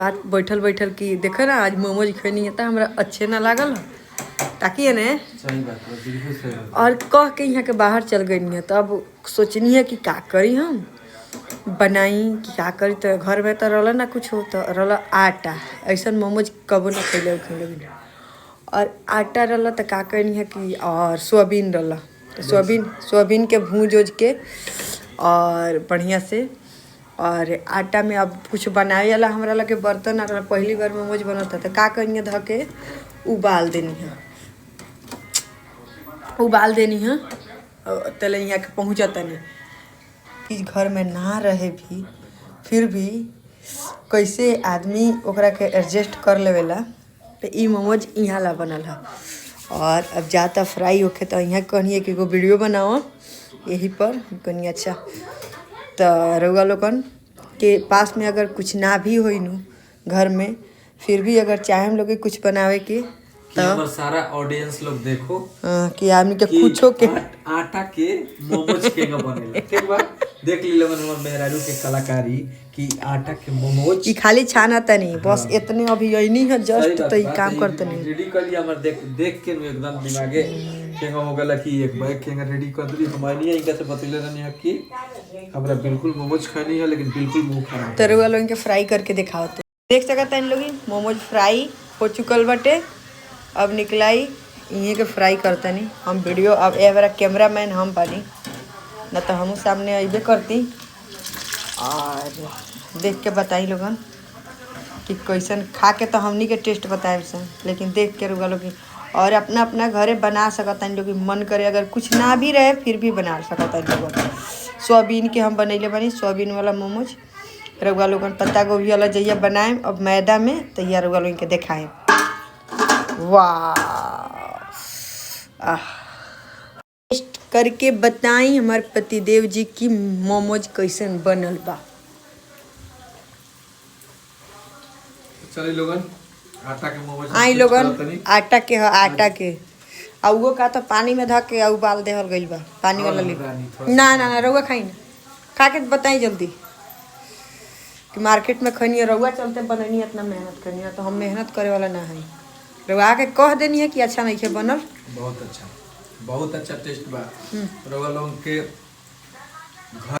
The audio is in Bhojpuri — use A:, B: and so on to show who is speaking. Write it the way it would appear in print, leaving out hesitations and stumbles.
A: बात बैठल बैठल की देखे ना आज मोमोज खैनी है तो हमरा अच्छे ना लागल ताकि है ने और कह के यहाँ के बाहर चल गई है। तो अब सोचनी है कि का करी हम बनाई कि का करी। तो घर में तो रहा ना कुछ हो तो रहा आटा ऐसा मोमोज कबो ना खैले और आटा रहा तो का करनी है कि और सोयाबीन रहा तो सोयाबीन के भूज उज के और बढ़िया से और आटा में अब कुछ बनाए वाला हमरा लगे बर्तन आ रहा पहली बार मोमोज बनता तो का करिए ध के उबाल देनी है तले यहाँ के पहुँचता नहीं इस घर में ना रहे भी फिर भी कैसे आदमी ओकरा के एडजस्ट कर लेवेला। तो ई मोमोज यहाँ ला बनल है और अब जाता फ्राई होके तो यहाँ कहनी कि एगो वीडियो बनाओ यही पर कहनी अच्छा। तो रउआ लोगन के पास में अगर कुछ ना भी हो नू घर में फिर भी अगर चाहे हम लोग कुछ बनावे के
B: तो सारा ऑडियंस लोग देखो
A: कि आदमी के कुछो के
B: आटा के मोमोज के बनेला ठीक बा देख ली लोगन हमर मेहरारू के कलाकारी कि आटा के मोमोज
A: ई खाली छाना तनी बस इतने अभी यही है जस्ट तो ई काम करते नहीं
B: रेडी कर लिया हमर देख के एकदम दिमागे केंगा हो गला कि एक बैग केंगा रेडी कर दी हमारी इनका से बतैले रहनी है कि हमरा बिल्कुल मोमोज खानी है लेकिन बिल्कुल मुंह खराब
A: तरुआ लोग के फ्राई करके दिखाओ तो देख सकता इन लोग मोमोज फ्राई हो चुकल बटे। अब निकलाई इहे के फ्राई करते नहीं हम वीडियो अब ए बार कैमरा मैन हम बानी न तो हम सामने अबे करती और देख के बताई लोगन कि कैसन खा के तो हमनी के टेस्ट बताए सन लेकिन देख के रुआ लोग और अपना अपना घरे बना सकता लोग मन करे अगर कुछ ना भी रहे फिर भी बना सकता लोग। सोयाबीन के हम बनैले बनी सोयाबीन वाला मोमोज रुआ लोगन पत्ता गोभी वाला जइया बनाए अब मैदा में तैयार रुआ लोगन के दिखाए। वाह टेस्ट करके बताई हमारे पतिदेव जी की मोमोज कैसन बनल बा।
B: चलिए लोगन आटा के मोमोज
A: आई लोगन आटा के वो का तो पानी में धक के उबाल देहल गइल बा पानी वाला ले ना रउआ खाई ना खा के बताई जल्दी कि मार्केट में खनी रउआ चलते बननी इतना मेहनत करनी है तो हम मेहनत करे वाला ना है रउआ के कह देनी है कि अच्छा नहीं है बनल
B: बहुत अच्छा टेस्ट बा रउआ लोग के